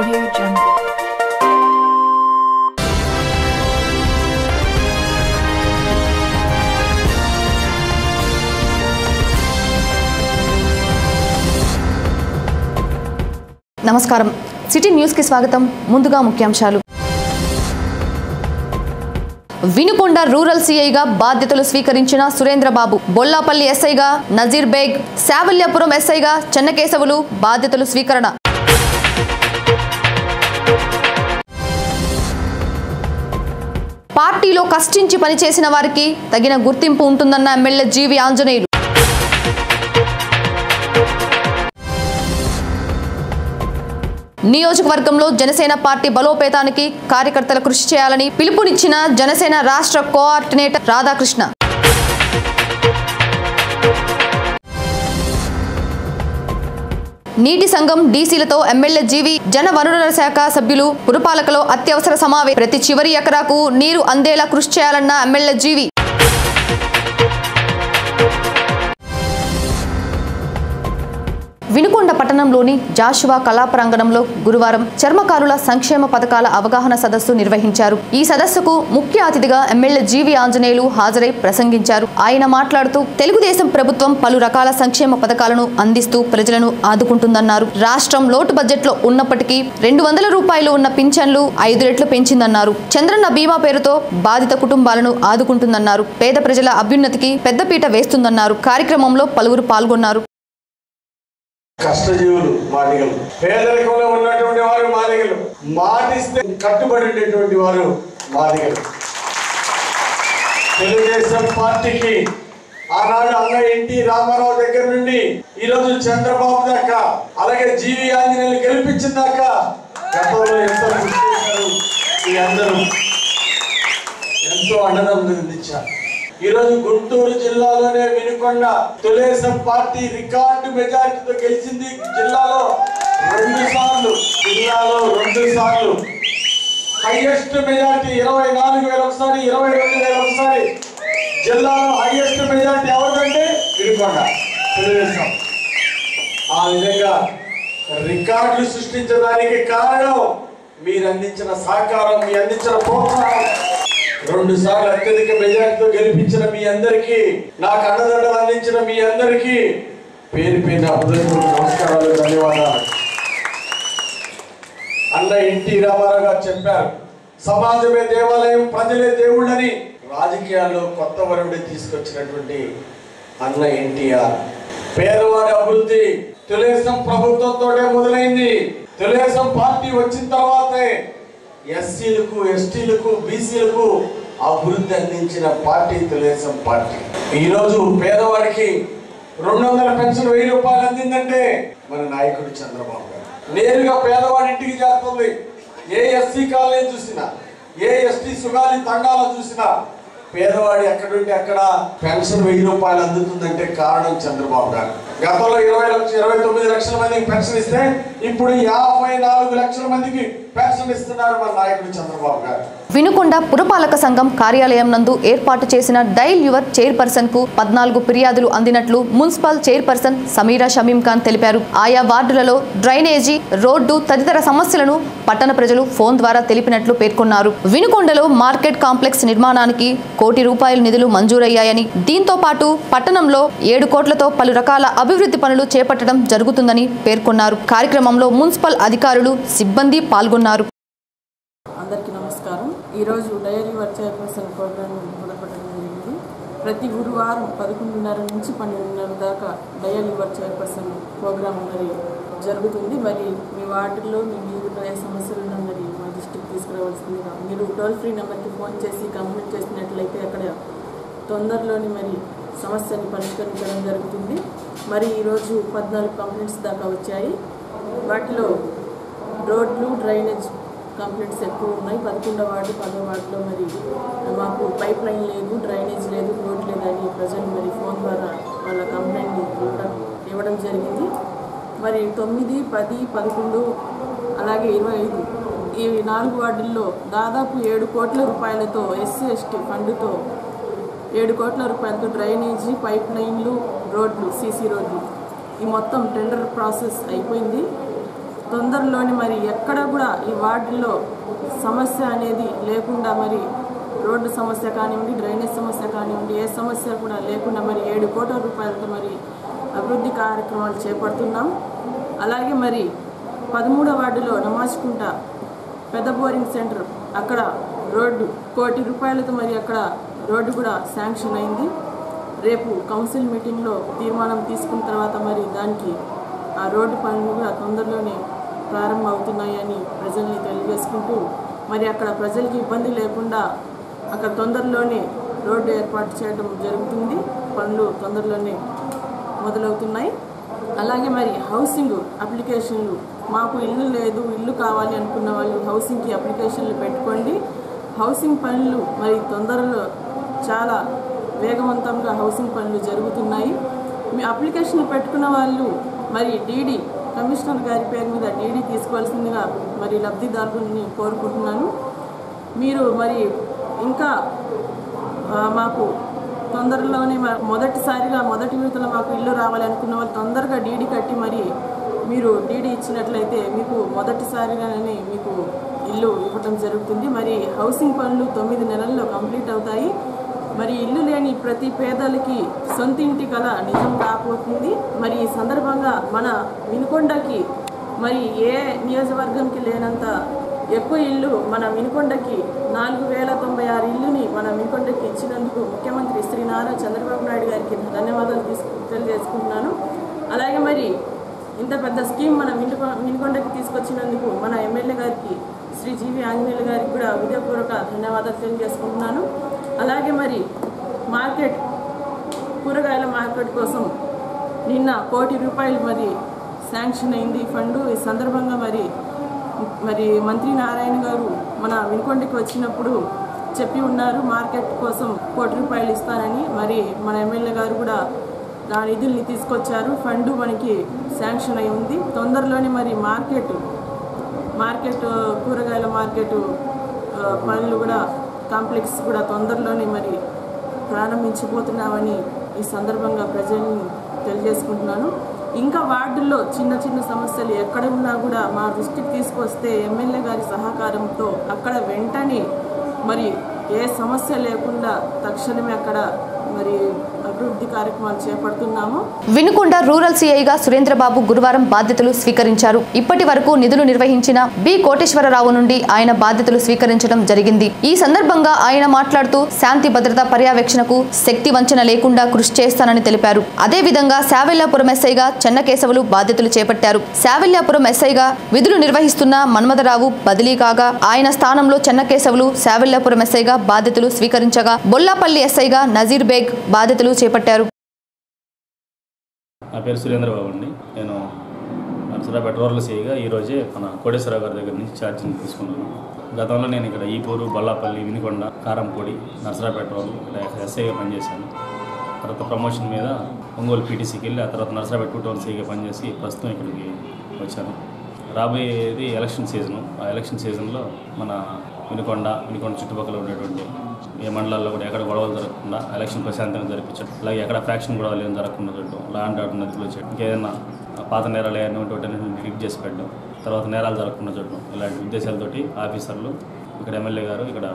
Audio Jungle. నమస్కారం city news కి స్వాగతం. ముందుగా ముఖ్యాంశాలు. వినుకొండ రూరల్ సీఐగా బాధ్యతలు స్వీకరించిన సురేంద్రబాబు, బొల్లాపల్లి ఎస్ఐగా నజీర్ బేగ్, శావల్యాపురం ఎస్ఐగా చెన్నకేశవులు బాధ్యతలు స్వీకరణ. పార్టీలో కష్టించి పనిచేసిన వారికి తగిన గుర్తింపు ఉంటుందన్న ఎమ్మెల్యే జీవి ఆంజనేయులు. నియోజకవర్గంలో జనసేన పార్టీ బలోపేతానికి కార్యకర్తలు కృషి చేయాలని పిలుపునిచ్చిన జనసేన రాష్ట్ర కోఆర్డినేటర్ రాధాకృష్ణ. నీటి సంఘం డీసీలతో ఎమ్మెల్యే జీవి, జన వనరుల శాఖ సభ్యులు పురపాలకలో అత్యవసర సమావేశం. ప్రతి చివరి ఎకరాకు నీరు అందేలా కృషి చేయాలన్న ఎమ్మెల్యే జీవి. వినుకొండ పట్టణంలోని జాషువా కళా ప్రాంగణంలో గురువారం చర్మకారుల సంక్షేమ పథకాల అవగాహన సదస్సు నిర్వహించారు. ఈ సదస్సుకు ముఖ్య అతిథిగా ఎమ్మెల్యే జీవి ఆంజనేయులు హాజరై ప్రసంగించారు. ఆయన మాట్లాడుతూ తెలుగుదేశం ప్రభుత్వం పలు రకాల సంక్షేమ పథకాలను అందిస్తూ ప్రజలను ఆదుకుంటుందన్నారు. రాష్ట్రం లోటు బడ్జెట్ లో ఉన్నప్పటికీ 200 రూపాయలు ఉన్న పింఛన్లు 5 రెట్లు పెంచిందన్నారు. చంద్రన్న బీమా పేరుతో బాధిత కుటుంబాలను ఆదుకుంటుందన్నారు. పేద ప్రజల అభ్యున్నతికి పెద్దపీట వేస్తుందన్నారు. కార్యక్రమంలో పలువురు పాల్గొన్నారు. కష్టజీవులు మాదిగలు, పేదరికంలో ఉన్నటువంటి వారు మాదిగలు, మాటిస్తే కట్టుబడి ఉండేటువంటి వారు మాదిగలు. తెలుగుదేశం పార్టీకి ఆనాడు అన్న ఎన్టీ రామారావు దగ్గర నుండి ఈరోజు చంద్రబాబు దాకా, అలాగే జీవి ఆంజనేయులు గెలిపించిన దాకా గతంలో ఎంతో కృషి చేశారు. ఈ అందరూ ఎంతో అండదండలు అందించారు. ఈరోజు గుంటూరు జిల్లాలోనే వినుకొండ తెలుగుదేశం పార్టీ రికార్డు మెజారిటీతో గెలిచింది. జిల్లాలో 2 సార్లు హైయెస్ట్ మెజారిటీ 24,000 ఒకసారి, 22,000 ఒకసారి. జిల్లాలో హైయెస్ట్ మెజారిటీ ఎవరికంటే వినుకొండ తెలుగుదేశం. ఆ విధంగా రికార్డులు సృష్టించడానికి కారణం మీరు అందించిన సహకారం, మీ అందించిన ప్రోత్సాహం. 2 సార్లు అత్యధిక మెజారిటీతో గెలిపించిన మీ అందరికీ, నాకు అండదండలు అందించిన మీ అందరికీ పేరు పేరున హృదయపూర్వక నమస్కారాలు, ధన్యవాదాలు. అన్న ఎన్టీ రామారావు గారు చెప్పారు, సమాజమే దేవాలయం, ప్రజలే దేవుళ్ళని. రాజకీయాల్లో కొత్త వరుడి తీసుకొచ్చినటువంటి అన్న ఎన్టీఆర్. పేదవాడి అభివృద్ధి తెలుగుదేశం ప్రభుత్వంతోనే మొదలైంది. తెలుగుదేశం పార్టీ వచ్చిన తర్వాతే ఎస్సీలకు, ఎస్టీలకు, బీసీలకు అభివృద్ధి అందించిన పార్టీ తెలుగుదేశం పార్టీ. ఈరోజు పేదవాడికి 200 పెన్షన్ 1000 రూపాయలు అందిందంటే మన నాయకుడు చంద్రబాబు గారు. నేరుగా పేదవాడి ఇంటికి చేస్తుంది. ఏ ఎస్సీ కాలనీ చూసినా, ఏ ఎస్టీ సుగాలి తండాలో చూసినా పేదవాడి ఎక్కడుంటే అక్కడ పెన్షన్ 1000 రూపాయలు అందుతుందంటే కారణం చంద్రబాబు గారు. గతంలో 29 లక్షల మందికి పెన్షన్ ఇస్తే ఇప్పుడు 54 లక్షల మందికి పెన్షన్ ఇస్తున్నారు మన నాయకుడు చంద్రబాబు గారు. వినుకొండ పురపాలక సంఘం కార్యాలయం నందు ఏర్పాటు చేసిన డైల్ యువర్ చైర్పర్సన్ కు 14 ఫిర్యాదులు అందినట్లు మున్సిపల్ చైర్పర్సన్ సమీరా షమీం ఖాన్ తెలిపారు. ఆయా వార్డులలో డ్రైనేజీ, రోడ్డు తదితర సమస్యలను పట్టణ ప్రజలు ఫోన్ ద్వారా తెలిపినట్లు పేర్కొన్నారు. వినుకొండలో మార్కెట్ కాంప్లెక్స్ నిర్మాణానికి 1 కోటి రూపాయల నిధులు మంజూరయ్యాయని, దీంతో పాటు పట్టణంలో 7 కోట్లతో పలు రకాల అభివృద్ధి పనులు చేపట్టడం జరుగుతుందని పేర్కొన్నారు. కార్యక్రమంలో మున్సిపల్ అధికారులు, సిబ్బంది పాల్గొన్నారు. అందరికీ నమస్కారం. ఈరోజు డయల్ యువర్ చైర్పర్సన్ ప్రోగ్రామ్ మొదలుపెట్టడం జరిగింది. ప్రతి గురువారం 11:30 నుంచి 12:30 దాకా డయల్ యువర్ చైర్పర్సన్ ప్రోగ్రామ్ మరి జరుగుతుంది. మరి మీ వార్డులో మీరు ఏ సమస్యలున్నా మరి మా దృష్టికి తీసుకురావాల్సిందిగా మీరు టోల్ ఫ్రీ నెంబర్కి ఫోన్ చేసి కంప్లైంట్ చేసినట్లయితే అక్కడ తొందరలోని మరి సమస్యని పరిష్కరించడం జరుగుతుంది. మరి ఈరోజు 14 కంప్లైంట్స్ దాకా వచ్చాయి. వాటిలో రోడ్లు, డ్రైనేజ్ కంప్లైంట్స్ ఎక్కువ ఉన్నాయి. 11వ వార్డు, 10వ వార్డులో మరి మాకు పైప్ లైన్ లేదు, డ్రైనేజ్ లేదు, రోడ్ లేదని ప్రజలు మరి ఫోన్ ద్వారా వాళ్ళ కంప్లైంట్ ఇవ్వడం జరిగింది. మరి 9, 10, 11 అలాగే 25 ఈ 4 వార్డుల్లో దాదాపు 7 కోట్ల రూపాయలతో ఎస్సీ ఎస్టీ ఫండ్తో 7 కోట్ల రూపాయలతో డ్రైనేజీ, పైప్ లైన్లు, రోడ్లు, సీసీ రోడ్లు ఈ మొత్తం టెండర్ ప్రాసెస్ అయిపోయింది. తొందరలోనే మరి ఎక్కడ కూడా ఈ వార్డుల్లో సమస్య అనేది లేకుండా మరి రోడ్డు సమస్య కానివ్వండి, డ్రైనేజ్ సమస్య కానివ్వండి, ఏ సమస్య కూడా లేకుండా మరి 7 కోట్ల రూపాయలతో మరి అభివృద్ధి కార్యక్రమాలు చేపడుతున్నాం. అలాగే మరి 13వ వార్డులో నమాజ్కుంట పెద్ద బోరింగ్ సెంటర్ అక్కడ రోడ్డు 1 కోటి రూపాయలతో మరి అక్కడ రోడ్డు కూడా శాంక్షన్ అయింది. రేపు కౌన్సిల్ మీటింగ్లో తీర్మానం తీసుకున్న తర్వాత మరి దానికి ఆ రోడ్డు పనులు కూడా తొందరలోనే ప్రారంభం అవుతున్నాయని ప్రజల్ని తెలియజేసుకుంటూ మరి అక్కడ ప్రజలకి ఇబ్బంది లేకుండా అక్కడ తొందరలోనే రోడ్డు ఏర్పాటు చేయడం జరుగుతుంది. పనులు తొందరలోనే మొదలవుతున్నాయి. అలాగే మరి హౌసింగ్ అప్లికేషన్లు, మాకు ఇల్లు లేదు, ఇల్లు కావాలి అనుకున్న వాళ్ళు హౌసింగ్కి అప్లికేషన్లు పెట్టుకోండి. హౌసింగ్ పనులు మరి తొందరలో చాలా వేగవంతంగా హౌసింగ్ పనులు జరుగుతున్నాయి. మీ అప్లికేషన్లు పెట్టుకున్న వాళ్ళు మరి డీడీ కమిషనర్ గారి పేరు మీద డీడీ తీసుకోవాల్సిందిగా మరి లబ్ధిదారులని కోరుకుంటున్నాను. మీరు మరి ఇంకా మాకు తొందరలోనే మొదటిసారిగా మొదటి విడతలో మాకు ఇల్లు రావాలి అనుకున్న వాళ్ళు తొందరగా డీడీ కట్టి మరి మీరు డీడీ ఇచ్చినట్లయితే మీకు మొదటిసారిగానే మీకు ఇల్లు ఇవ్వడం జరుగుతుంది. మరి హౌసింగ్ పనులు 9 నెలల్లో కంప్లీట్ అవుతాయి. మరి ఇల్లు లేని ప్రతి పేదలకి సొంత ఇంటి కల నిజం రాబోతుంది. మరి ఈ సందర్భంగా మన వినుకొండకి మరి ఏ నియోజకవర్గంకి లేనంత ఎక్కువ ఇల్లు మన వినుకొండకి 4096 ఇల్లుని మన వినుకొండకి ఇచ్చినందుకు ముఖ్యమంత్రి శ్రీ నారా చంద్రబాబు నాయుడు గారికి ధన్యవాదాలు తెలియజేసుకుంటున్నాను. అలాగే మరి ఇంత పెద్ద స్కీమ్ మన వినుకొండకి తీసుకొచ్చినందుకు మన ఎమ్మెల్యే గారికి శ్రీ జీవి ఆంజనేయులు గారికి కూడా హృదయపూర్వక ధన్యవాదాలు తెలియజేసుకుంటున్నాను. అలాగే మరి కూరగాయల మార్కెట్ కోసం నిన్న 1 కోటి రూపాయలు మరి శాంక్షన్ అయింది ఫండ్. ఈ సందర్భంగా మరి మంత్రి నారాయణ గారు మన వినుకొండకి వచ్చినప్పుడు చెప్పి ఉన్నారు మార్కెట్ కోసం 1 కోటి రూపాయలు ఇస్తానని. మరి మన ఎమ్మెల్యే గారు కూడా ఆ నిధుల్ని తీసుకొచ్చారు. ఫండ్ మనకి శాంక్షన్ అయి ఉంది. తొందరలోనే మరి మార్కెట్ కూరగాయల మార్కెట్ పనులు కూడా కాంప్లెక్స్ కూడా తొందరలోనే మరి ప్రారంభించబోతున్నామని ఈ సందర్భంగా ప్రజల్ని తెలియజేసుకుంటున్నాను. ఇంకా వార్డుల్లో చిన్న చిన్న సమస్యలు ఎక్కడ ఉన్నా కూడా మా దృష్టికి తీసుకొస్తే ఎమ్మెల్యే గారి సహకారంతో అక్కడ వెంటనే మరి ఏ సమస్య లేకుండా తక్షణమే అక్కడ మరి అభివృద్ధి కార్యక్రమాలు చేపడుతున్నాము. వినుకొండ రూరల్ సిఐగా సురేంద్రబాబు గురువారం బాధ్యతలు స్వీకరించారు. ఇప్పటి వరకు నిధులు నిర్వహించిన బి కోటేశ్వరరావు నుండి ఆయన బాధ్యతలు స్వీకరించడం జరిగింది. ఈ సందర్భంగా ఆయన మాట్లాడుతూ శాంతి భద్రత పర్యవేక్షణకు శక్తి వంచన లేకుండా కృషి చేస్తానని తెలిపారు. అదేవిధంగా శావెల్లాపురం ఎస్ఐగా చెన్నకేశవులు బాధ్యతలు చేపట్టారు. శావెల్లాపురం ఎస్ఐగా విధులు నిర్వహిస్తున్న మన్మథరావు బదిలీ కాగా ఆయన స్థానంలో చెన్నకేశవులు శావెల్లాపురం ఎస్ఐగా బాధ్యతలు స్వీకరించగా బొల్లాపల్లి ఎస్ఐగా నజీర్ బేగ్ బాధ్యతలు చేపట్టారు. నా పేరు సురేంద్రబాబు అండి. నేను నర్సరాపేట రూరల్ సిఐగా ఈరోజే మన కోటేశ్వరరావు గారి దగ్గర నుంచి ఛార్జింగ్ తీసుకున్నాను. గతంలో నేను ఇక్కడ ఈపూరు, బొల్లాపల్లి, వినుకొండ, కారంపూడి, నర్సరాపేట రోడ్లు ఇక్కడ ఎస్ఐగా పనిచేశాను. తర్వాత ప్రమోషన్ మీద ఒంగోలు పీటీసీకి వెళ్ళి ఆ తర్వాత నర్సరాపేట 2 టౌన్ సిఐగా పనిచేసి ప్రస్తుతం ఇక్కడికి వచ్చాను. రాబోయేది ఎలక్షన్ సీజను. ఆ ఎలక్షన్ సీజన్లో మన వినుకొండ చుట్టుపక్కల ఉండేటువంటి ఏ మండలాల్లో కూడా ఎక్కడ గొడవలు జరగకుండా ఎలక్షన్ ప్రశాంతంగా జరిపించడం, అలాగే ఎక్కడ ఫ్యాక్షన్ గొడవలు ఏం జరగకుండా చూడడం, లా అండ్ ఆర్డర్ నదిలో చేయడం, ఇంకేదైనా పాత నేరాలు ఏమైనా డిలీట్ చేసి పెట్టడం, తర్వాత నేరాలు జరగకుండా చూడడం, ఇలాంటి ఉద్దేశాలతోటి ఆఫీసర్లు ఇక్కడ ఎమ్మెల్యే గారు ఇక్కడ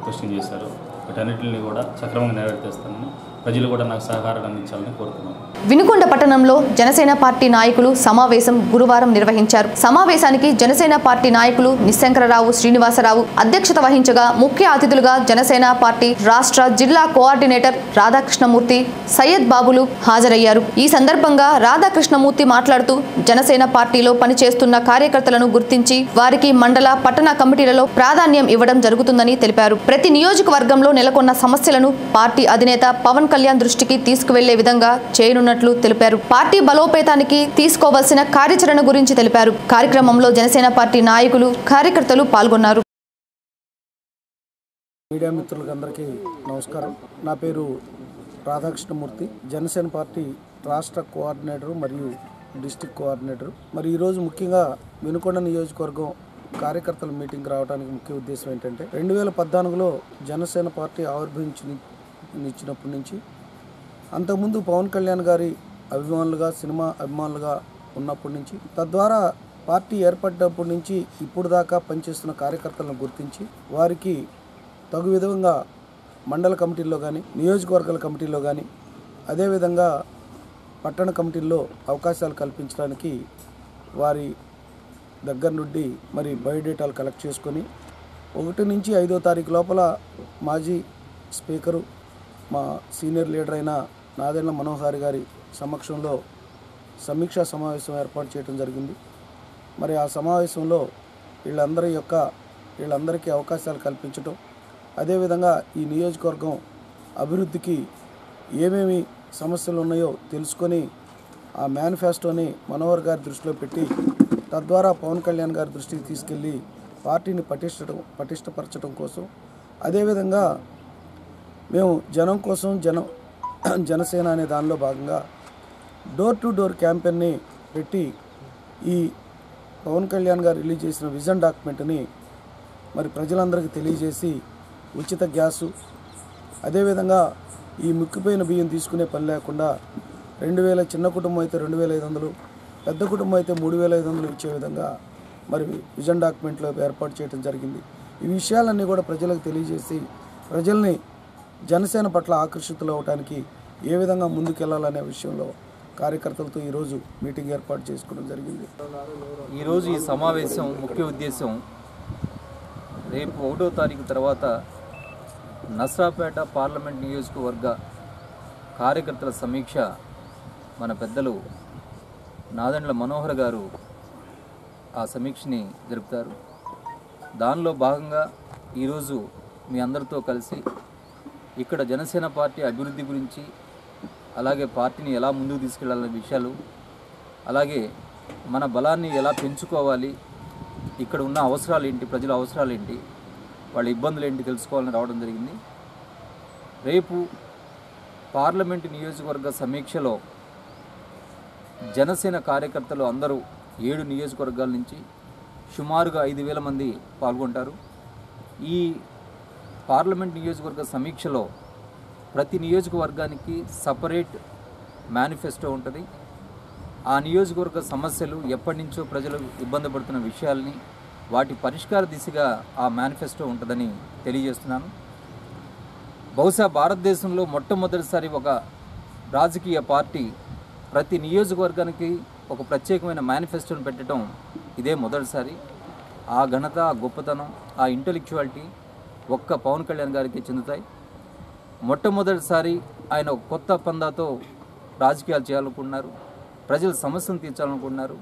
క్వశ్చన్ చేశారు. వీటన్నిటిని కూడా సక్రమంగా నెరవేర్చేస్తానని ప్రజలు కూడా నాకు సహకారం అందించాలని కోరుతున్నాను. వినుకొండ పట్టణంలో జనసేన పార్టీ నాయకులు సమావేశం గురువారం నిర్వహించారు. సమావేశానికి జనసేన పార్టీ నాయకులు నిశంకరరావు, శ్రీనివాసరావు అధ్యక్షత వహించగా ముఖ్య అతిథులుగా జనసేన పార్టీ రాష్ట్ర జిల్లా కోఆర్డినేటర్ రాధాకృష్ణమూర్తి, సయ్యద్ బాబులు హాజరయ్యారు. ఈ సందర్భంగా రాధాకృష్ణమూర్తి మాట్లాడుతూ జనసేన పార్టీలో పనిచేస్తున్న కార్యకర్తలను గుర్తించి వారికి మండల, పట్టణ కమిటీలలో ప్రాధాన్యం ఇవ్వడం జరుగుతుందని తెలిపారు. ప్రతి నియోజకవర్గంలో నెలకొన్న సమస్యలను పార్టీ అధినేత పవన్ కళ్యాణ్ దృష్టికి తీసుకువెళ్లే విధంగా చేయనున్నట్లు తెలిపారు. పార్టీ బలోపేతానికి తీసుకోవాల్సిన కార్యాచరణ గురించి తెలిపారు. కార్యక్రమంలో జనసేన పార్టీ నాయకులు, కార్యకర్తలు పాల్గొన్నారు. మీడియా మిత్రులందరికీ నమస్కారం. నా పేరు రాధాకృష్ణమూర్తి, జనసేన పార్టీ రాష్ట్ర కోఆర్డినేటర్ మరియు డిస్ట్రిక్ట్ కోఆర్డినేటర్. మరి ఈరోజు ముఖ్యంగా వినుకొండ నియోజకవర్గం కార్యకర్తల మీటింగ్కి రావడానికి ముఖ్య ఉద్దేశం ఏంటంటే 2014లో జనసేన పార్టీ ఆవిర్భవించినప్పటి నుంచి అంతకుముందు పవన్ కళ్యాణ్ గారి అభిమానులుగా, సినిమా అభిమానులుగా ఉన్నప్పటి నుంచి, తద్వారా పార్టీ ఏర్పడినప్పటి నుంచి ఇప్పుడు దాకా పనిచేస్తున్న కార్యకర్తలను గుర్తించి వారికి తగు విధంగా మండల కమిటీల్లో కానీ నియోజకవర్గాల కమిటీల్లో కానీ అదేవిధంగా పట్టణ కమిటీల్లో అవకాశాలు కల్పించడానికి వారి దగ్గర నుండి మరి బయోడేటాలు కలెక్ట్ చేసుకొని 1 నుంచి 5వ తారీఖు లోపల మాజీ స్పీకరు మా సీనియర్ లీడర్ అయిన నాదెండ్ల మనోహర్ గారి సమక్షంలో సమీక్షా సమావేశం ఏర్పాటు చేయడం జరిగింది. మరి ఆ సమావేశంలో వీళ్ళందరికీ అవకాశాలు కల్పించడం, అదేవిధంగా ఈ నియోజకవర్గం అభివృద్ధికి ఏమేమి సమస్యలు ఉన్నాయో తెలుసుకొని ఆ మేనిఫెస్టోని మనోహర్ గారి దృష్టిలో పెట్టి తద్వారా పవన్ కళ్యాణ్ గారి దృష్టికి తీసుకెళ్ళి పార్టీని పటిష్టపరచడం కోసం, అదేవిధంగా మేము జనం కోసం జనసేన అనే దానిలో భాగంగా డోర్ టు డోర్ క్యాంపెయిన్ని పెట్టి ఈ పవన్ కళ్యాణ్ గారు రిలీజ్ చేసిన విజన్ డాక్యుమెంట్ని మరి ప్రజలందరికీ తెలియజేసి ఉచిత గ్యాసు, అదేవిధంగా ఈ ముక్కిపోయిన బియ్యం తీసుకునే పని లేకుండా 2000 చిన్న కుటుంబం అయితే 2500, పెద్ద కుటుంబం అయితే 3500 ఇచ్చే విధంగా మరి విజన్ డాక్యుమెంట్లో ఏర్పాటు చేయడం జరిగింది. ఈ విషయాలన్నీ కూడా ప్రజలకు తెలియజేసి ప్రజల్ని జనసేన పట్ల ఆకర్షితులు అవడానికి ఏ విధంగా ముందుకెళ్లాలనే విషయంలో కార్యకర్తలతో ఈరోజు మీటింగ్ ఏర్పాటు చేసుకోవడం జరిగింది. ఈరోజు ఈ సమావేశం ముఖ్య ఉద్దేశం రేపు 1వ తారీఖు తర్వాత నర్సరావుపేట పార్లమెంట్ నియోజకవర్గ కార్యకర్తల సమీక్ష మన పెద్దలు నాదెండ్ల మనోహర్ గారు ఆ సమీక్షని జరుపుతారు. దానిలో భాగంగా ఈరోజు మీ అందరితో కలిసి ఇక్కడ జనసేన పార్టీ అభివృద్ధి గురించి, అలాగే పార్టీని ఎలా ముందుకు తీసుకెళ్లాలనే విషయాలు, అలాగే మన బలాన్ని ఎలా పెంచుకోవాలి, ఇక్కడ ఉన్న అవసరాలు ఏంటి, ప్రజల అవసరాలు ఏంటి, వాళ్ళ ఇబ్బందులు ఏంటి తెలుసుకోవాలని రావడం జరిగింది. రేపు పార్లమెంటు నియోజకవర్గ సమీక్షలో జనసేన కార్యకర్తలు అందరూ 7 నియోజకవర్గాల నుంచి సుమారుగా 5000 మంది పాల్గొంటారు. ఈ పార్లమెంట్ నియోజకవర్గ సమీక్షలో ప్రతి నియోజకవర్గానికి సపరేట్ మేనిఫెస్టో ఉంటుంది. ఆ నియోజకవర్గ సమస్యలు, ఎప్పటి నుంచో ప్రజలు ఇబ్బంది పడుతున్న విషయాల్ని, వాటి పరిష్కార దిశగా ఆ మేనిఫెస్టో ఉంటుందని తెలియజేస్తున్నాను. బహుశా భారతదేశంలో మొట్టమొదటిసారి ఒక రాజకీయ పార్టీ ప్రతి నియోజకవర్గానికి ఒక ప్రత్యేకమైన మేనిఫెస్టోని పెట్టడం ఇదే మొదటిసారి. ఆ ఘనత, ఆ గొప్పతనం, ఆ ఇంటెలెక్చువాలిటీ ఒక్క పవన్ కళ్యాణ్ గారికి చెందుతాయి. మొట్టమొదటిసారి ఆయన ఒక కొత్త పందాతో రాజకీయాలు చేయాలనుకుంటున్నారు, ప్రజల సమస్యను తీర్చాలనుకుంటున్నారు.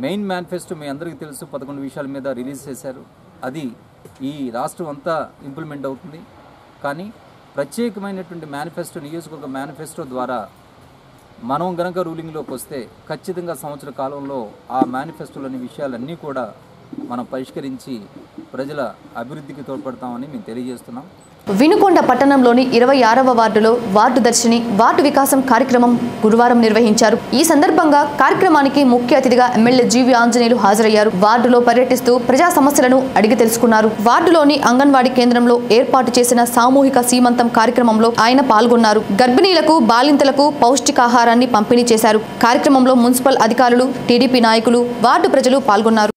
మెయిన్ మేనిఫెస్టో మీ అందరికీ తెలుసు, 11 విషయాల మీద రిలీజ్ చేశారు. అది ఈ రాష్ట్రం అంతా ఇంప్లిమెంట్ అవుతుంది. కానీ ప్రత్యేకమైనటువంటి మేనిఫెస్టో, నియోజకవర్గ మేనిఫెస్టో ద్వారా మనం గనక రూలింగ్లోకి వస్తే ఖచ్చితంగా సంవత్సర కాలంలో ఆ మేనిఫెస్టోలోని విషయాలన్నీ కూడా మనం పరిష్కరించి ప్రజల అభివృద్ధికి తోడ్పడతామని మేము తెలియజేస్తున్నాం. వినుకొండ పట్టణంలోని 26వ వార్డులో వార్డు దర్శిని వార్డు వికాసం కార్యక్రమం గురువారం నిర్వహించారు. ఈ సందర్భంగా కార్యక్రమానికి ముఖ్య అతిథిగా ఎమ్మెల్యే జీవి ఆంజనేయులు హాజరయ్యారు. వార్డులో పర్యటిస్తూ ప్రజా సమస్యలను అడిగి తెలుసుకున్నారు. వార్డులోని అంగన్వాడీ కేంద్రంలో ఏర్పాటు చేసిన సామూహిక సీమంతం కార్యక్రమంలో ఆయన పాల్గొన్నారు. గర్భిణీలకు, బాలింతలకు పౌష్టికాహారాన్ని పంపిణీ చేశారు. కార్యక్రమంలో మున్సిపల్ అధికారులు, టీడీపీ నాయకులు, వార్డు ప్రజలు పాల్గొన్నారు.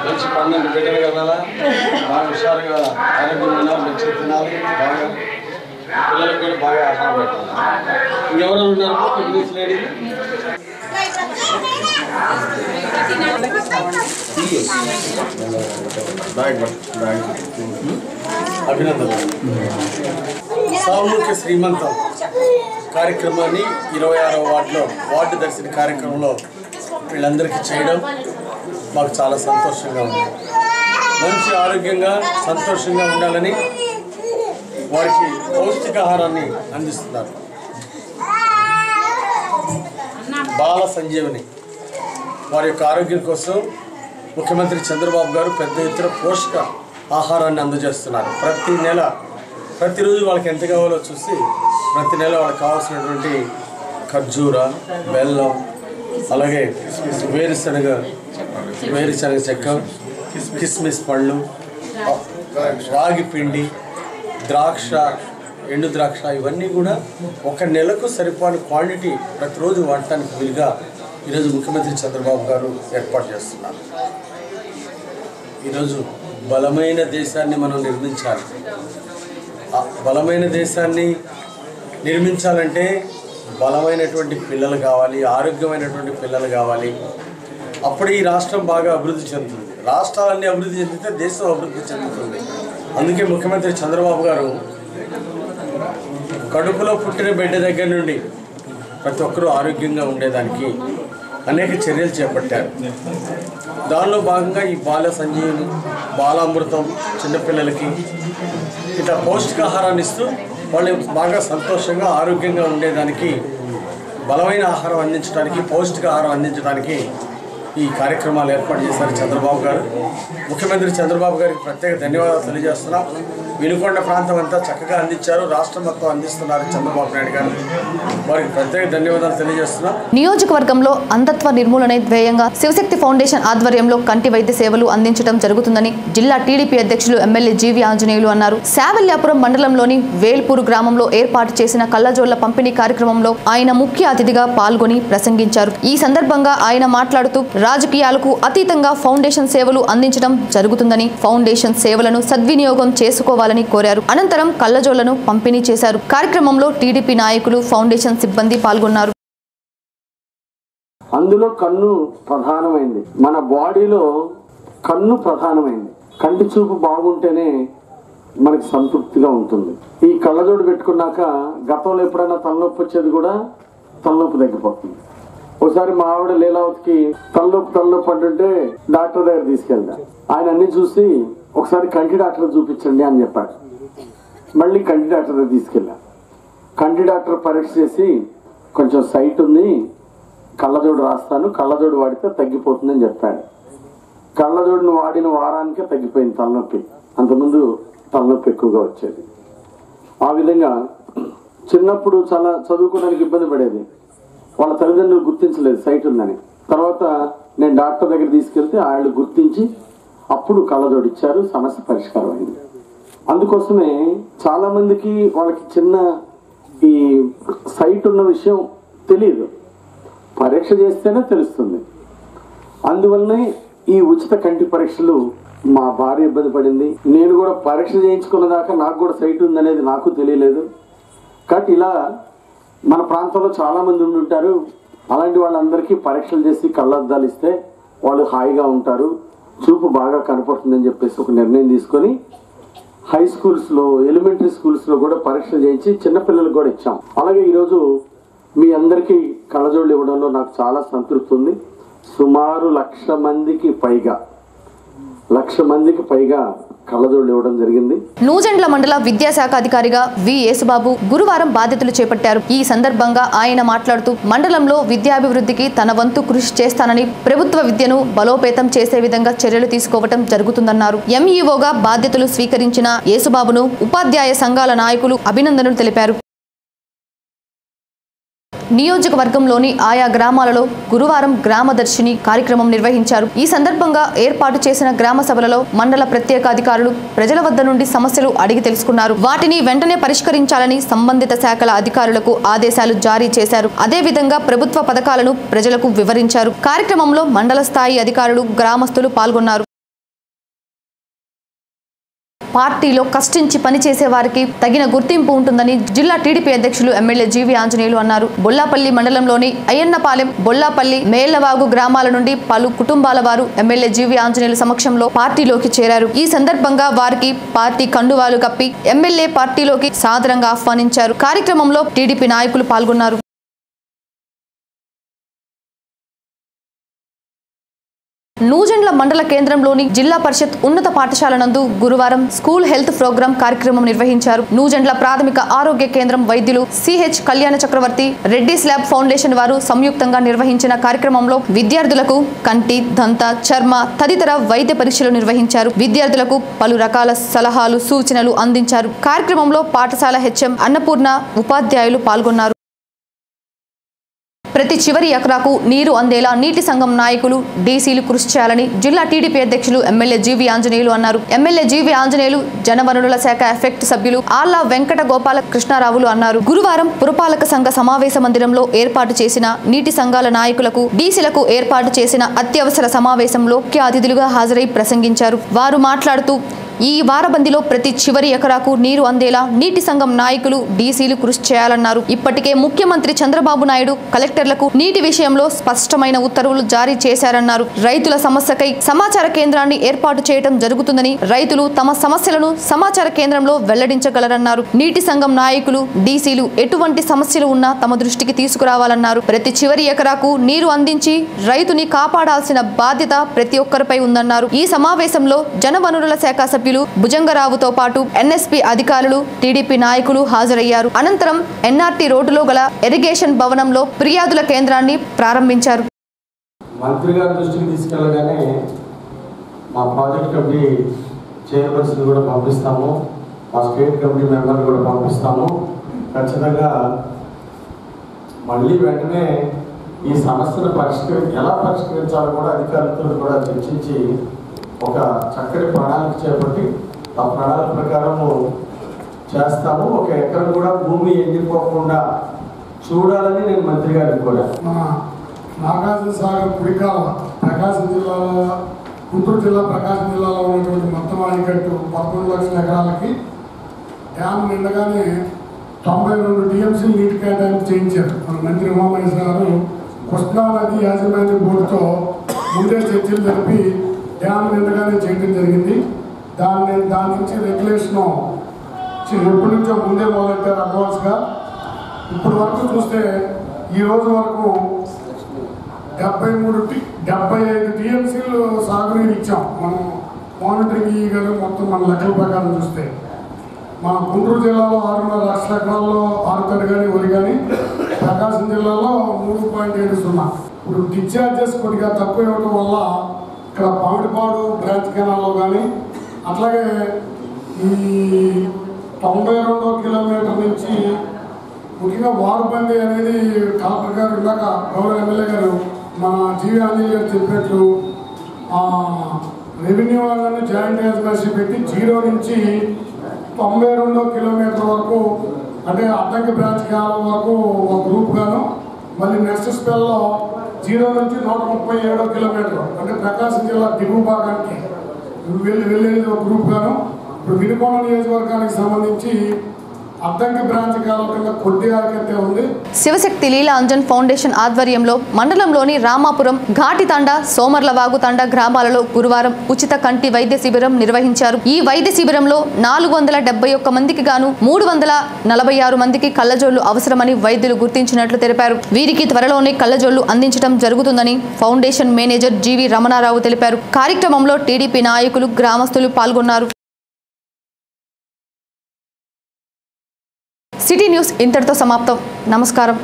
మంచి పన్నెండు బిడ్డలు కదా, బాగా హుషారుగా ఆరోగ్యంగా మంచిగా తినాలి, బాగా పిల్లలకు కూడా బాగా ఆహారం పెట్టాలి. ఇంకెవరు ఉన్నారు ఇంగ్లీష్ లేడీ? అభినందనలు. సామూహిక శ్రీమంతం కార్యక్రమాన్ని 26వ వార్డులో వార్డు దర్శన కార్యక్రమంలో వీళ్ళందరికీ చేయడం మాకు చాలా సంతోషంగా ఉంది. మంచి ఆరోగ్యంగా సంతోషంగా ఉండాలని వారికి పౌష్టికాహారాన్ని అందిస్తున్నారు. బాల సంజీవని వారి యొక్క ఆరోగ్యం కోసం ముఖ్యమంత్రి చంద్రబాబు గారు పెద్ద ఎత్తున పోషక ఆహారాన్ని అందజేస్తున్నారు. ప్రతిరోజు వాళ్ళకి ఎంత కావాలో చూసి ప్రతి నెల వాళ్ళకి కావాల్సినటువంటి ఖర్జూర, బెల్లం, అలాగే వేరుశనగ చెక్క, కిస్మిస్ పళ్ళు, రాగి పిండి, ద్రాక్ష, ఎండు ద్రాక్ష ఇవన్నీ కూడా ఒక నెలకు సరిపడే క్వాంటిటీ ప్రతిరోజు వాడటానికి వీలుగా ఈరోజు ముఖ్యమంత్రి చంద్రబాబు గారు ఏర్పాటు చేస్తున్నారు. ఈరోజు బలమైన దేశాన్ని మనం నిర్మించాలి. బలమైన దేశాన్ని నిర్మించాలంటే బలమైనటువంటి పిల్లలు కావాలి, ఆరోగ్యమైనటువంటి పిల్లలు కావాలి. అప్పుడు ఈ రాష్ట్రం బాగా అభివృద్ధి చెందుతుంది. రాష్ట్రాలన్నీ అభివృద్ధి చెందితే దేశం అభివృద్ధి చెందుతుంది. అందుకే ముఖ్యమంత్రి చంద్రబాబు గారు కడుపులో పుట్టిన బిడ్డ దగ్గర నుండి ప్రతి ఒక్కరూ ఆరోగ్యంగా ఉండేదానికి అనేక చర్యలు చేపట్టారు. దానిలో భాగంగా ఈ బాల సంజీవని, బాలామృతం చిన్నపిల్లలకి ఇట్లా పౌష్టికాహారాన్ని ఇస్తూ వాళ్ళు బాగా సంతోషంగా ఆరోగ్యంగా ఉండేదానికి, బలమైన ఆహారం అందించడానికి, పౌష్టికాహారం అందించడానికి ఈ కార్యక్రమాలు ఏర్పాటు చేశారు చంద్రబాబు గారు. ముఖ్యమంత్రి చంద్రబాబు గారికి ప్రత్యేక ధన్యవాదాలు తెలియజేస్తున్నాం. వినుకొండ ప్రాంతం అంతా చక్కగా అందించారు, రాష్ట్రం మొత్తం అందిస్తున్నారు చంద్రబాబు నాయుడు గారు. వారికి ప్రత్యేక ధన్యవాదాలు తెలియజేస్తున్నాం. నియోజకవర్గంలో అంధత్వ నిర్మూలనే ధ్యేయంగా శివశక్తి ఫౌండేషన్ ఆధ్వర్యంలో కంటి వైద్య సేవలు అందించడం జరుగుతుందని జిల్లా టీడీపీ అధ్యక్షులు ఎమ్మెల్యే జీవి ఆంజనేయులు అన్నారు. శావల్యాపురం మండలంలోని వేల్పూరు గ్రామంలో ఏర్పాటు చేసిన కళ్ళజోళ్ల పంపిణీ కార్యక్రమంలో ఆయన ముఖ్య అతిథిగా పాల్గొని ప్రసంగించారు. ఈ సందర్భంగా ఆయన మాట్లాడుతూ రాజకీయాలకు అతీతంగా ఫౌండేషన్ సేవలు అందించడం జరుగుతుందని, ఫౌండేషన్ సేవలను సద్వినియోగం చేసుకోవాలని కోరారు. అనంతరం కళ్ళజోళ్లను పంపిణీ చేశారు. కార్యక్రమంలో టీడీపీ నాయకులు, ఫౌండేషన్ సిబ్బంది పాల్గొన్నారు. అందులో కన్ను ప్రధానమైంది. మన బాడీలో కన్ను ప్రధానమైంది. కంటి చూపు బాగుంటేనే మనకి సంతృప్తిగా ఉంటుంది. ఈ కళ్ళజోడు పెట్టుకున్నాక గతంలో ఎప్పుడైనా తలనొప్పి వచ్చేది కూడా తలనొప్పి తగ్గిపోతుంది. ఒకసారి మా ఆవిడ లీలావతికి తలనొప్పి అంటుంటే డాక్టర్ దగ్గర తీసుకెళ్తా. ఆయన అన్ని చూసి ఒకసారి కంటి డాక్టర్ చూపించండి అని చెప్పాడు. మళ్ళీ కంటి డాక్టర్ దగ్గర తీసుకెళ్ళా. కంటి డాక్టర్ పరీక్ష చేసి కొంచెం సైట్ ఉంది, కళ్ళజోడు రాస్తాను, కళ్ళజోడు వాడితే తగ్గిపోతుందని చెప్పాడు. కళ్ళజోడును వాడిన వారానికే తగ్గిపోయింది తలనొప్పి. అంతకుముందు తలనొప్పి ఎక్కువగా వచ్చేది. ఆ విధంగా చిన్నప్పుడు చాలా చదువుకోవడానికి ఇబ్బంది పడేది. వాళ్ళ తల్లిదండ్రులు గుర్తించలేదు సైట్ ఉందని. తర్వాత నేను డాక్టర్ దగ్గర తీసుకెళ్తే వాళ్ళు గుర్తించి అప్పుడు కళ్ళజోడు ఇచ్చారు. సమస్య పరిష్కారం అయింది. అందుకోసమే చాలా మందికి వాళ్ళకి చిన్న ఈ సైట్ ఉన్న విషయం తెలియదు, పరీక్ష చేస్తేనే తెలుస్తుంది. అందువల్లనే ఈ ఉచిత కంటి పరీక్షలు మా భార్య ఇబ్బంది పడింది. నేను కూడా పరీక్ష చేయించుకున్న దాకా నాకు కూడా సైట్ ఉందనేది నాకు తెలియలేదు. కాబట్టి ఇలా మన ప్రాంతంలో చాలా మంది ఉండుంటారు. అలాంటి వాళ్ళందరికీ పరీక్షలు చేసి కళ్ళద్దాలు ఇస్తే వాళ్ళు హాయిగా ఉంటారు, చూపు బాగా కనపడుతుందని చెప్పేసి ఒక నిర్ణయం తీసుకొని హై స్కూల్స్లో, ఎలిమెంటరీ స్కూల్స్లో కూడా పరీక్షలు చేయించి చిన్నపిల్లలకు కూడా ఇచ్చాం. అలాగే ఈరోజు మీ అందరికీ కళ్ళజోళ్ళు ఇవ్వడంలో నాకు చాలా సంతృప్తి ఉంది. సుమారు 1,00,000 మందికి పైగా కళ్ళజోళ్ళు ఇవ్వడం జరిగింది. నూజెండ్ల మండల విద్యాశాఖ అధికారిగా వి యేసుబాబు గురువారం బాధ్యతలు చేపట్టారు. ఈ సందర్భంగా ఆయన మాట్లాడుతూ మండలంలో విద్యాభివృద్ధికి తన వంతు కృషి చేస్తానని, ప్రభుత్వ విద్యను బలోపేతం చేసే విధంగా చర్యలు తీసుకోవటం జరుగుతుందన్నారు. ఎంఈఓగా బాధ్యతలు స్వీకరించిన యేసుబాబును ఉపాధ్యాయ సంఘాల నాయకులు అభినందనలు తెలిపారు. నియోజకవర్గంలోని ఆయా గ్రామాలలో గురువారం గ్రామదర్శిని కార్యక్రమం నిర్వహించారు. ఈ సందర్భంగా ఏర్పాటు చేసిన గ్రామ సభలలో మండల ప్రత్యేక అధికారులు ప్రజల వద్ద నుండి సమస్యలు అడిగి తెలుసుకున్నారు. వాటిని వెంటనే పరిష్కరించాలని సంబంధిత శాఖల అధికారులకు ఆదేశాలు జారీ చేశారు. అదేవిధంగా ప్రభుత్వ పథకాలను ప్రజలకు వివరించారు. కార్యక్రమంలో మండల స్థాయి అధికారులు, గ్రామస్తులు పాల్గొన్నారు. పార్టీలో కష్టించి పనిచేసే వారికి తగిన గుర్తింపు ఉంటుందని జిల్లా టీడీపీ అధ్యక్షులు ఎమ్మెల్యే జీవి ఆంజనేయులు అన్నారు. బొల్లాపల్లి మండలంలోని అయ్యన్నపాలెం, బొల్లాపల్లి, మేళ్లవాగు గ్రామాల నుండి పలు కుటుంబాల వారు ఎమ్మెల్యే జీవి ఆంజనేయులు సమక్షంలో పార్టీలోకి చేరారు. ఈ సందర్భంగా వారికి పార్టీ కండువాలు కప్పి ఎమ్మెల్యే పార్టీలోకి సాదరంగా ఆహ్వానించారు. కార్యక్రమంలో టీడీపీ నాయకులు పాల్గొన్నారు. నూజెండ్ల మండల కేంద్రంలోని జిల్లా పరిషత్ ఉన్నత పాఠశాల నందు గురువారం స్కూల్ హెల్త్ ప్రోగ్రాం కార్యక్రమం నిర్వహించారు. నూజెండ్ల ప్రాథమిక ఆరోగ్య కేంద్రం వైద్యులు సిహెచ్ కళ్యాణ చక్రవర్తి, రెడ్డిస్ ల్యాబ్ ఫౌండేషన్ వారు సంయుక్తంగా నిర్వహించిన కార్యక్రమంలో విద్యార్థులకు కంటి, దంత, చర్మ తదితర వైద్య పరీక్షలు నిర్వహించారు. విద్యార్థులకు పలు రకాల సలహాలు, సూచనలు అందించారు. కార్యక్రమంలో పాఠశాల హెచ్ఎం అన్నపూర్ణ, ఉపాధ్యాయులు పాల్గొన్నారు. ప్రతి చివరి ఎకరాకు నీరు అందేలా నీటి సంఘం నాయకులు డీసీలు కృషి చేయాలని జిల్లా టీడీపీ అధ్యక్షులు ఎమ్మెల్యే జీవి ఆంజనేయులు అన్నారు. ఎమ్మెల్యే జీవి ఆంజనేయులు జనవనరుల శాఖ ఎఫెక్ట్ సభ్యులు ఆళ్ల వెంకట గోపాల కృష్ణారావులు అన్నారు. గురువారం పురపాలక సంఘ సమావేశ మందిరంలో ఏర్పాటు చేసిన నీటి సంఘాల నాయకులకు డీసీలకు ఏర్పాటు చేసిన అత్యవసర సమావేశంలో ముఖ్య అతిథులుగా హాజరై ప్రసంగించారు. వారు మాట్లాడుతూ ఈ వారబందిలో ప్రతి చివరి ఎకరాకు నీరు అందేలా నీటి సంఘం నాయకులు డీసీలు కృషి చేయాలన్నారు. ఇప్పటికే ముఖ్యమంత్రి చంద్రబాబు నాయుడు కలెక్టర్లకు నీటి విషయంలో స్పష్టమైన ఉత్తర్వులు జారీ చేశారన్నారు. రైతుల సమస్యకై సమాచార కేంద్రాన్ని ఏర్పాటు చేయడం జరుగుతుందని, రైతులు తమ సమస్యలను సమాచార కేంద్రంలో వెల్లడించగలరన్నారు. నీటి సంఘం నాయకులు డీసీలు ఎటువంటి సమస్యలు ఉన్నా తమ దృష్టికి తీసుకురావాలన్నారు. ప్రతి చివరి ఎకరాకు నీరు అందించి రైతుని కాపాడాల్సిన బాధ్యత ప్రతి ఒక్కరిపై ఉందన్నారు. ఈ సమావేశంలో జనవనరుల శాఖ సభ్యులు భుజంగరావుతో పాటు ఎన్ఎస్పీ అధికారులు, టీడీపీ నాయకులు హాజరయ్యారు. అనంతరం ఎన్ఆర్టీ రోడ్డులో గల ఇరిగేషన్ భవనంలో ఫిర్యాదుల కేంద్రాన్ని ప్రారంభించారు. మంత్రి గారి దృష్టికి తీసుకెళ్ళగానే మా ప్రాజెక్ట్ కమిటీ చైర్పర్సన్ కూడా పంపిస్తాము, మా స్టేట్ కమిటీ మెంబర్ కూడా పంపిస్తాము. ఖచ్చితంగా మళ్ళీ వెంటనే ఈ సమస్యను ఎలా పరిష్కరించాలో కూడా అధికారులతో కూడా చర్చించి ఒక చక్కటి ప్రణాళిక చేపట్టి ఆ ప్రణాళిక ప్రకారము చేస్తాము. ఒక ఎకరం కూడా భూమి ఎండిపోకుండా చూడాలని నేను మంత్రి గారికి కూడా మన నాగార్జున సాగర్ కుడికాల ప్రకాశం జిల్లాలో, గుంటూరు జిల్లా ప్రకాశం జిల్లాలో ఉన్నటువంటి మొత్తం ఆయకట్టు 11 లక్షల ఎకరాలకి డ్యామ్ నిండగానే 92 టీఎంసీ నీటి కేటాయింపు చేయించారు. మన మంత్రి ఉమామహేశ్వర గారు కృష్ణానది యాజమాన్య బోర్డుతో ముందే చర్చలు జరిపి డ్యామ్ నిండగానే చేయడం జరిగింది. దాని నుంచి రెగ్యులేషను ఎప్పటి నుంచో ముందే మొదలెట్టారు అడ్వాన్స్గా. ఇప్పటి వరకు చూస్తే ఈ రోజు వరకు 75 టీఎంసీలు సాగునీరు ఇచ్చాం. మనం మానిటరింగ్ ఇవ్వగలం. మొత్తం మన లెక్కల ప్రకారం చూస్తే మన గుంటూరు జిల్లాలో 6.5 లక్షల ఎకరాల్లో ఆరుతడి కానీ వరి కానీ, ప్రకాశం జిల్లాలో 3.70. ఇప్పుడు డిశ్చార్జెస్ కొద్దిగా తక్కువ ఇవ్వడం వల్ల ఇక్కడ పామిడిపాడు బ్రాంచ్ కెనాల్లో కానీ, అట్లాగే ఈ 92వ కిలోమీటర్ నుంచి ముఖ్యంగా వారుబంది అనేది కలెక్టర్ గారు ఇందాక గౌరవ ఎమ్మెల్యే గారు మన జీవి ఆంజనేయ గారు చెప్పినట్లు రెవెన్యూ వాళ్ళని జాయింట్ యాజమాన్యం పెట్టి 0 నుంచి 92వ కిలోమీటర్ వరకు, అంటే అడ్డంకి బ్రాంచ్ కెనాల్ వరకు ఒక గ్రూప్ గాను, మళ్ళీ నెక్స్ట్ స్పెల్లో 0 నుంచి 137వ కిలోమీటర్ అంటే ప్రకాశం జిల్లా దిగువ భాగానికి వెళ్ళేది ఒక గ్రూప్ గాను. ఇప్పుడు వినుకొండ నియోజకవర్గానికి సంబంధించి అద్దంకి బ్రాంచ్ కాలం కింద కొద్ది ఆకట్టే ఉంది. శివశక్తి లీలాంజన్ ఫౌండేషన్ ఆధ్వర్యంలో మండలంలోని రామాపురం, ఘాటితాండ, సోమర్లవాగుతాండ గ్రామాలలో గురువారం ఉచిత కంటి వైద్య శిబిరం నిర్వహించారు. ఈ వైద్య శిబిరంలో 471 మందికి గాను 346 మందికి కళ్లజోళ్లు అవసరమని వైద్యులు గుర్తించినట్లు తెలిపారు. వీరికి త్వరలోనే కళ్లజోళ్లు అందించడం జరుగుతుందని ఫౌండేషన్ మేనేజర్ జీవి రమణారావు తెలిపారు. కార్యక్రమంలో టీడీపీ నాయకులు, గ్రామస్తులు పాల్గొన్నారు. సిటీ న్యూస్ ఇంతటితో సమాప్తం. నమస్కారం.